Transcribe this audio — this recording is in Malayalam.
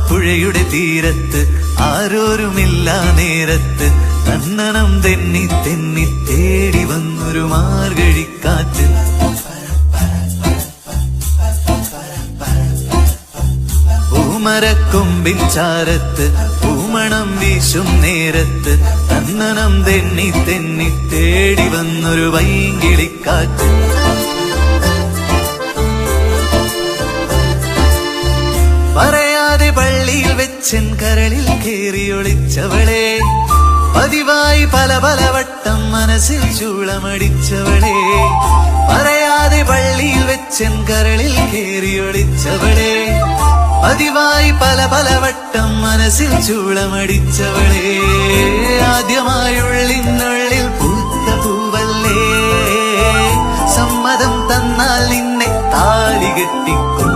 പുഴയുടെ തീരത്ത് ആരോരുമില്ല നേരത്ത് കണ്ണനം തെന്നി തെന്നി തേടി വന്നൊരു മാർഗഴിക്കാറ്റ്. പൂമരക്കൊമ്പിൻ ചാരത്ത് പൂമണം വീശും നേരത്ത് കണ്ണനം തെന്നി തെന്നി തേടി വന്നൊരു വൈങ്കിളിക്കാറ്റ്. പറയാതെ പള്ളിയിൽ വെച്ചൻ കരളിൽ കേറിയൊളിച്ചവളെ, പതിവായി പല പല വട്ടം മനസ്സിൽ ചൂളമടിച്ചവളെ. പറയാതെ പള്ളിയിൽ വെച്ചൻ കരളിൽ കേറിയൊളിച്ചവളെ, പതിവായി പല പല വട്ടം മനസ്സിൽ ചൂളമടിച്ചവളെ. ആദ്യമായുള്ളിനുള്ളിൽ പൂത്ത പൂവല്ലേ, സമ്മതം തന്നാൽ നിന്നെ താലി കെട്ടിക്കൊ